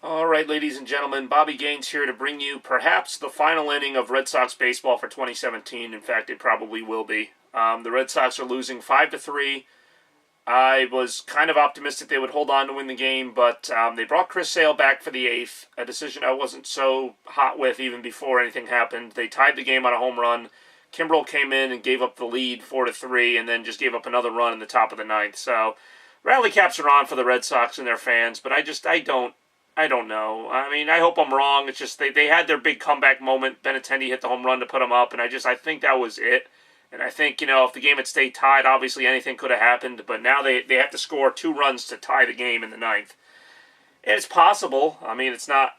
All right, ladies and gentlemen, Bobby Gaines here to bring you perhaps the final inning of Red Sox baseball for 2017. In fact, it probably will be. The Red Sox are losing 5-3. I was kind of optimistic they would hold on to win the game, but they brought Chris Sale back for the eighth, a decision I wasn't so hot with even before anything happened. They tied the game on a home run. Kimbrel came in and gave up the lead 4-3, and then just gave up another run in the top of the ninth. So rally caps are on for the Red Sox and their fans, but I don't know. I mean, I hope I'm wrong. It's just they had their big comeback moment. Benintendi hit the home run to put them up, and I think that was it. And I think, if the game had stayed tied, obviously anything could have happened. But now they have to score 2 runs to tie the game in the ninth. And it's possible. I mean, it's not,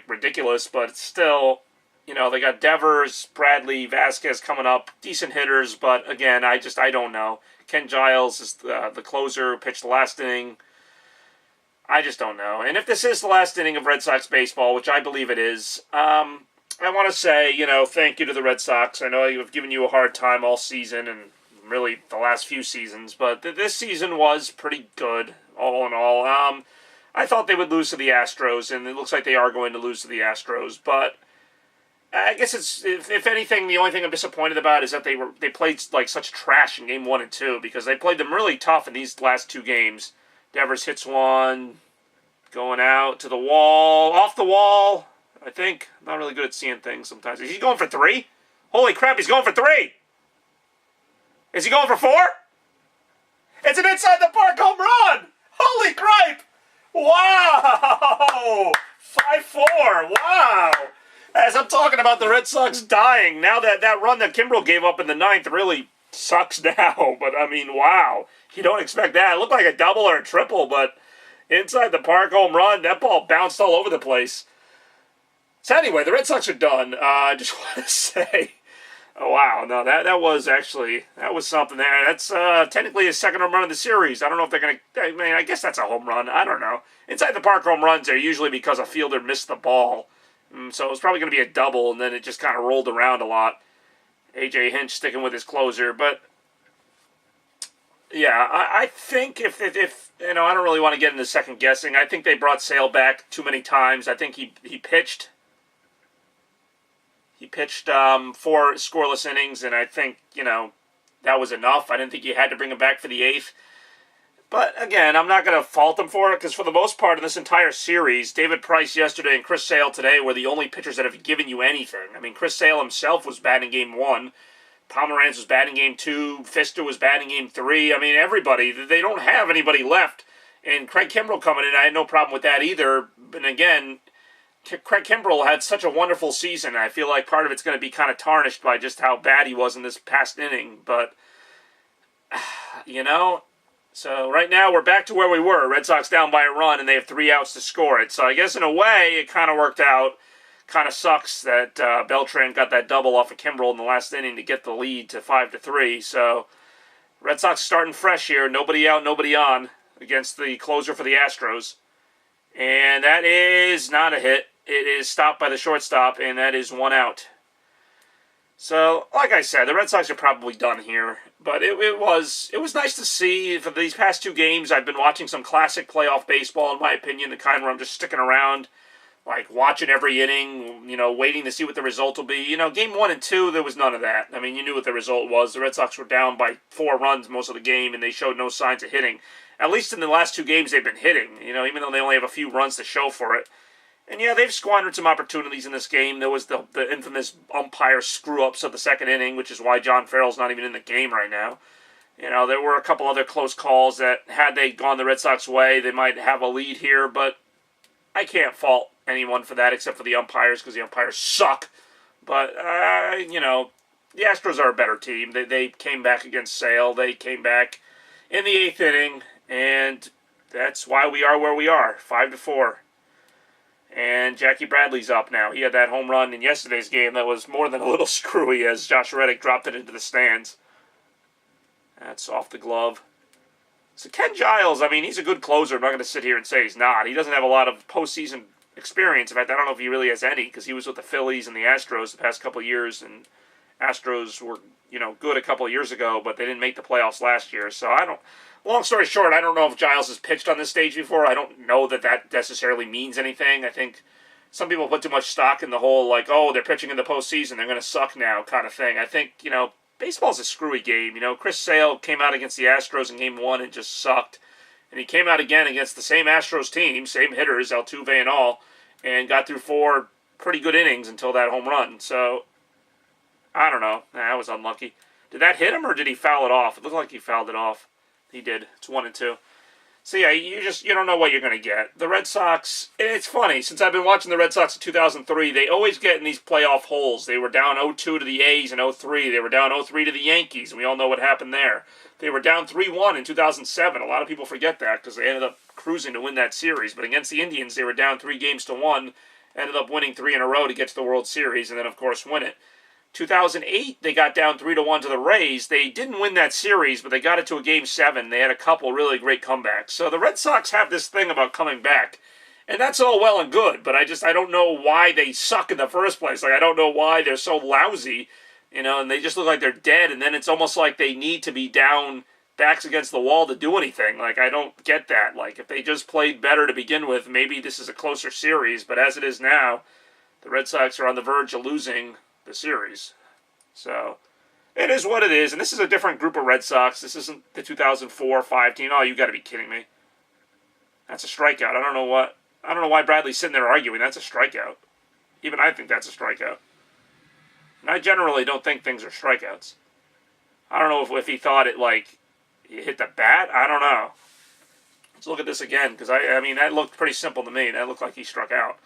ridiculous, but it's still, they got Devers, Bradley, Vasquez coming up. Decent hitters, but again, I don't know. Ken Giles is the closer who pitched the last inning. I just don't know. And if this is the last inning of Red Sox baseball, which I believe it is, I want to say, thank you to the Red Sox. I know I've given you a hard time all season and really the last few seasons, but this season was pretty good, all in all. I thought they would lose to the Astros, and it looks like they are going to lose to the Astros, but I guess it's, if anything, the only thing I'm disappointed about is that they played like such trash in game 1 and 2, because they played them really tough in these last 2 games. Devers hits one, going out to the wall, off the wall, I think. I'm not really good at seeing things sometimes. Is he going for 3? Holy crap, he's going for 3! Is he going for 4? It's an inside the park home run! Holy crap! Wow! 5-4, wow! As I'm talking about the Red Sox dying, now that run that Kimbrel gave up in the ninth really sucks now, but I mean, wow. You don't expect that. It looked like a double or a triple, but inside the park home run, that ball bounced all over the place. So anyway, the Red Sox are done. I just want to say, oh, wow, no, that was something there. That's technically his second home run of the series. I don't know if they're going to, I guess that's a home run. I don't know. Inside the park home runs are usually because a fielder missed the ball. So it was probably going to be a double, and then it just kind of rolled around a lot. A.J. Hinch sticking with his closer, but yeah, I think if I don't really want to get into second guessing. I think they brought Sale back too many times. I think he pitched 4 scoreless innings, and I think, that was enough. I didn't think you had to bring him back for the 8th. But, again, I'm not going to fault him for it, because for the most part in this entire series, David Price yesterday and Chris Sale today were the only pitchers that have given you anything. I mean, Chris Sale himself was bad in Game 1. Pomeranz was bad in Game 2. Fister was bad in Game 3. I mean, everybody. They don't have anybody left. And Craig Kimbrel coming in, I had no problem with that either. And, again, Craig Kimbrel had such a wonderful season. I feel like part of it's going to be kind of tarnished by just how bad he was in this past inning. But, so right now we're back to where we were. Red Sox down by a run, and they have 3 outs to score it. So I guess in a way it kind of worked out. Kind of sucks that Beltran got that double off of Kimbrel in the last inning to get the lead to 5-3. So Red Sox starting fresh here. Nobody out, nobody on against the closer for the Astros. And that is not a hit. It is stopped by the shortstop, and that is 1 out. So, like I said, the Red Sox are probably done here. But it was nice to see. For these past 2 games, I've been watching some classic playoff baseball, in my opinion, the kind where I'm just sticking around, like watching every inning, waiting to see what the result will be. Game 1 and 2, there was none of that. I mean, you knew what the result was. The Red Sox were down by 4 runs most of the game, and they showed no signs of hitting. At least in the last 2 games, they've been hitting, even though they only have a few runs to show for it. And yeah, they've squandered some opportunities in this game. There was the infamous umpire screw-ups of the second inning, which is why John Farrell's not even in the game right now. There were a couple other close calls that, had they gone the Red Sox way, they might have a lead here, but I can't fault anyone for that except for the umpires, because the umpires suck. But, the Astros are a better team. They came back against Sale. They came back in the 8th inning, and that's why we are where we are, 5-4. And Jackie Bradley's up now. He had that home run in yesterday's game that was more than a little screwy as Josh Reddick dropped it into the stands. That's off the glove. So Ken Giles, he's a good closer. I'm not going to sit here and say he's not. He doesn't have a lot of postseason experience. In fact, I don't know if he really has any, because he was with the Phillies and the Astros the past couple of years, and Astros were, good a couple of years ago, but they didn't make the playoffs last year. So long story short, I don't know if Giles has pitched on this stage before. I don't know that that necessarily means anything. I think some people put too much stock in the whole, like, oh, they're pitching in the postseason, they're going to suck now kind of thing. I think, baseball's a screwy game. Chris Sale came out against the Astros in Game 1 and just sucked. And he came out again against the same Astros team, same hitters, Altuve and all, and got through 4 pretty good innings until that home run. So, I don't know. That was unlucky. Did that hit him, or did he foul it off? It looked like he fouled it off. He did. It's 1-2. So yeah, you don't know what you're going to get. The Red Sox, it's funny, since I've been watching the Red Sox in 2003, they always get in these playoff holes. They were down 0-2 to the A's in 03. They were down 0-3 to the Yankees, and we all know what happened there. They were down 3-1 in 2007. A lot of people forget that because they ended up cruising to win that series. But against the Indians, they were down 3-1, ended up winning 3 in a row to get to the World Series, and then, of course, win it. 2008, they got down 3-1 to the Rays. They didn't win that series, but they got it to a Game 7. They had a couple really great comebacks. So the Red Sox have this thing about coming back. And that's all well and good, but I don't know why they suck in the first place. Like, I don't know why they're so lousy, and they just look like they're dead, and then it's almost like they need to be down, backs against the wall to do anything. Like, I don't get that. Like, if they just played better to begin with, maybe this is a closer series, but as it is now, the Red Sox are on the verge of losing the series. So, it is what it is, and this is a different group of Red Sox. This isn't the 2004-5 team. Oh, you got to be kidding me. That's a strikeout. I don't know why Bradley's sitting there arguing. That's a strikeout. Even I think that's a strikeout. And I generally don't think things are strikeouts. I don't know if he thought it, like, he hit the bat. I don't know. Let's look at this again, because, I mean, that looked pretty simple to me. That looked like he struck out.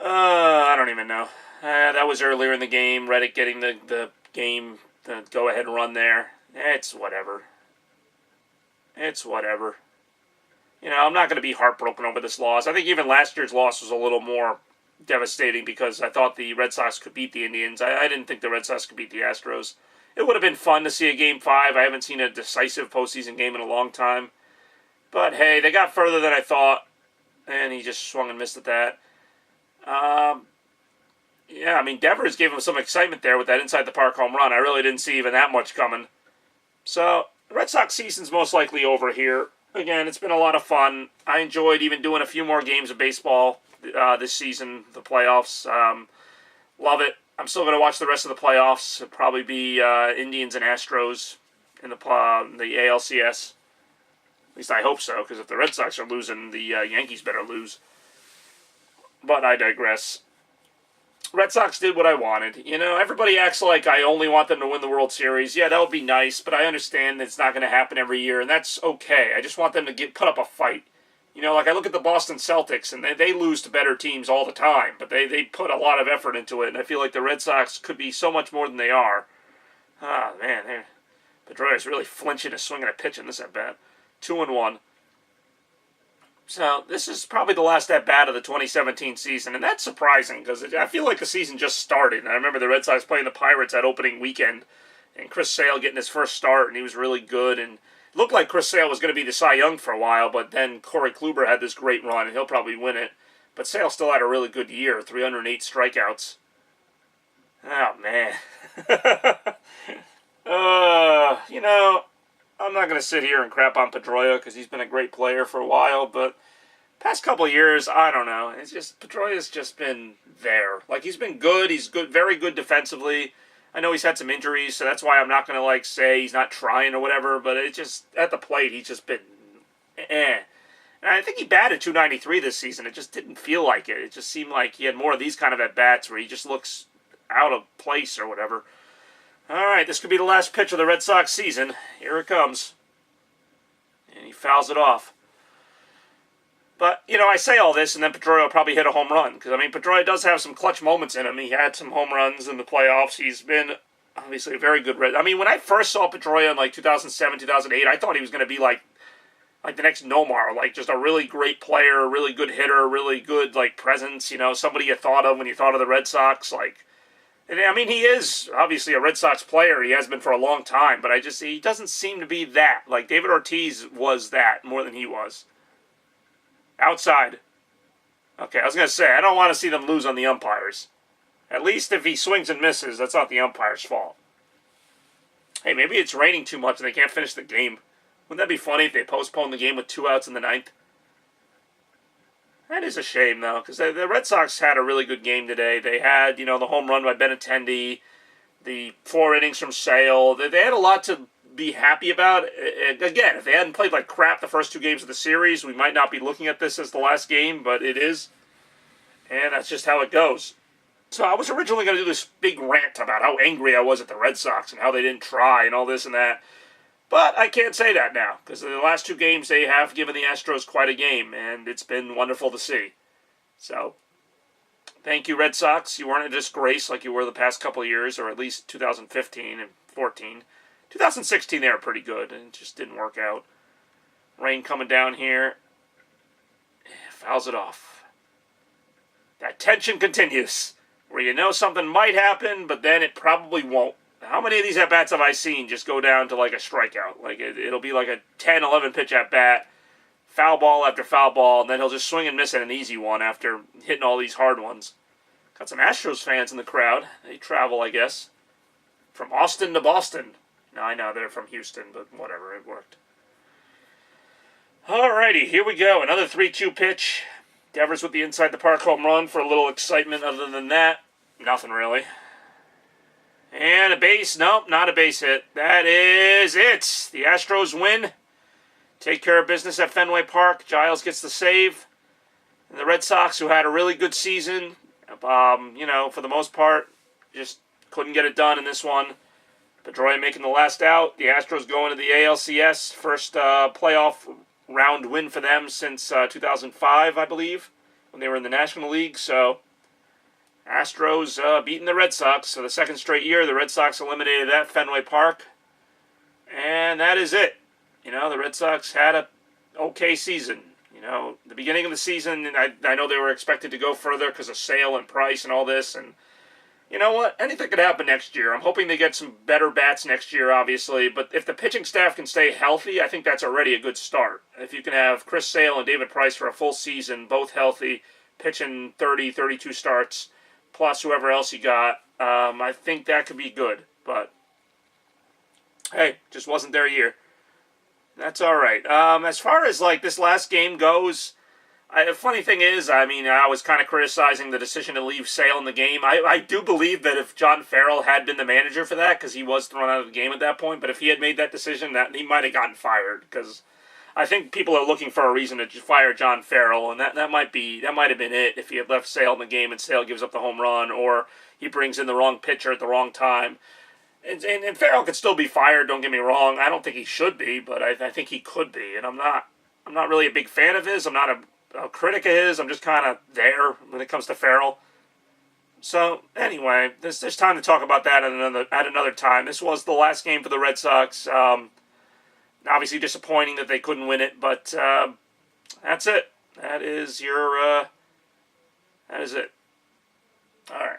I don't even know. That was earlier in the game. Reddick getting the game, the go-ahead run there. It's whatever. It's whatever. I'm not going to be heartbroken over this loss. I think even last year's loss was a little more devastating because I thought the Red Sox could beat the Indians. I didn't think the Red Sox could beat the Astros. It would have been fun to see a Game 5. I haven't seen a decisive postseason game in a long time. But, hey, they got further than I thought, and he just swung and missed at that. Yeah, I mean, Devers gave him some excitement there with that inside-the-park home run. I really didn't see even that much coming. So, the Red Sox season's most likely over here. Again, it's been a lot of fun. I enjoyed even doing a few more games of baseball this season, the playoffs. Love it. I'm still going to watch the rest of the playoffs. It'll probably be Indians and Astros in the ALCS. At least I hope so, because if the Red Sox are losing, the Yankees better lose. But I digress. Red Sox did what I wanted. Everybody acts like I only want them to win the World Series. Yeah, that would be nice, but I understand it's not going to happen every year, and that's okay. I just want them to put up a fight. Like I look at the Boston Celtics, and they lose to better teams all the time, but they put a lot of effort into it, and I feel like the Red Sox could be so much more than they are. Ah, man, Pedroia's really flinching to swinging a pitch in this at-bat. 2-1. So, this is probably the last at-bat of the 2017 season, and that's surprising, because I feel like the season just started. And I remember the Red Sox playing the Pirates that opening weekend, and Chris Sale getting his first start, and he was really good, and it looked like Chris Sale was going to be the Cy Young for a while, but then Corey Kluber had this great run, and he'll probably win it. But Sale still had a really good year, 308 strikeouts. Oh, man. I'm not going to sit here and crap on Pedroia because he's been a great player for a while, but past couple of years, I don't know. It's just, Pedroia's just been there. Like, he's been good. He's good, very good defensively. I know he's had some injuries, so that's why I'm not going to, say he's not trying or whatever, but it's just, at the plate, he's just been, And I think he batted .293 this season. It just didn't feel like it. It just seemed like he had more of these kind of at-bats where he just looks out of place or whatever. All right, this could be the last pitch of the Red Sox season. Here it comes. And he fouls it off. But, I say all this, and then Pedroia will probably hit a home run. Because, Pedroia does have some clutch moments in him. He had some home runs in the playoffs. He's been, obviously, a very good... when I first saw Pedroia in, 2007, 2008, I thought he was going to be, like the next Nomar. Just a really great player, a really good hitter, really good, presence. Somebody you thought of when you thought of the Red Sox. And he is obviously a Red Sox player. He has been for a long time, but he doesn't seem to be that. David Ortiz was that more than he was. Outside. Okay, I was going to say, I don't want to see them lose on the umpires. At least if he swings and misses, that's not the umpire's fault. Hey, maybe it's raining too much and they can't finish the game. Wouldn't that be funny if they postponed the game with 2 outs in the ninth? That is a shame, though, because the Red Sox had a really good game today. They had, the home run by Benintendi, the 4 innings from Sale. They had a lot to be happy about. Again, if they hadn't played like crap the first 2 games of the series, we might not be looking at this as the last game, but it is. And that's just how it goes. So I was originally going to do this big rant about how angry I was at the Red Sox and how they didn't try and all this and that. But I can't say that now, because in the last 2 games they have given the Astros quite a game, and it's been wonderful to see. So, thank you, Red Sox. You weren't a disgrace like you were the past couple of years, or at least 2015 and 14. 2016 they were pretty good, and it just didn't work out. Rain coming down here. Fouls it off. That tension continues, where you know something might happen, but then it probably won't. How many of these at-bats have I seen just go down to like a strikeout? Like it'll be like a 10, 11 pitch at-bat, foul ball after foul ball, and then he'll just swing and miss at an easy one after hitting all these hard ones. Got some Astros fans in the crowd. They travel, I guess, from Austin to Boston. Now, I know they're from Houston, but whatever, it worked. Alrighty, here we go. Another 3-2 pitch. Devers with the inside the park home run for a little excitement. Other than that, nothing really. And a base. Nope, not a base hit. That is it. The Astros win. Take care of business at Fenway Park. Giles gets the save. And the Red Sox, who had a really good season, for the most part, just couldn't get it done in this one. Pedroia making the last out. The Astros going to the ALCS. First playoff round win for them since 2005, I believe, when they were in the National League. So, Astros beating the Red Sox. So the second straight year, the Red Sox eliminated at Fenway Park. And that is it. The Red Sox had a okay season. The beginning of the season, I know they were expected to go further because of Sale and Price and all this. And you know what? Anything could happen next year. I'm hoping they get some better bats next year, obviously. But if the pitching staff can stay healthy, I think that's already a good start. If you can have Chris Sale and David Price for a full season, both healthy, pitching 30, 32 starts, plus whoever else you got, I think that could be good. But, hey, just wasn't their year. That's all right. As far as, this last game goes, the funny thing is, I was kind of criticizing the decision to leave Sale in the game. I do believe that if John Farrell had been the manager for that, because he was thrown out of the game at that point, but if he had made that decision, that he might have gotten fired, because I think people are looking for a reason to fire John Farrell, and that might have been it if he had left Sale in the game and Sale gives up the home run, or he brings in the wrong pitcher at the wrong time. And Farrell could still be fired, don't get me wrong. I don't think he should be, but I think he could be, and I'm not really a big fan of his. I'm not a critic of his. I'm just kind of there when it comes to Farrell. So anyway, there's time to talk about that at another time. This was the last game for the Red Sox. Obviously disappointing that they couldn't win it, but that's it. That is it. All right.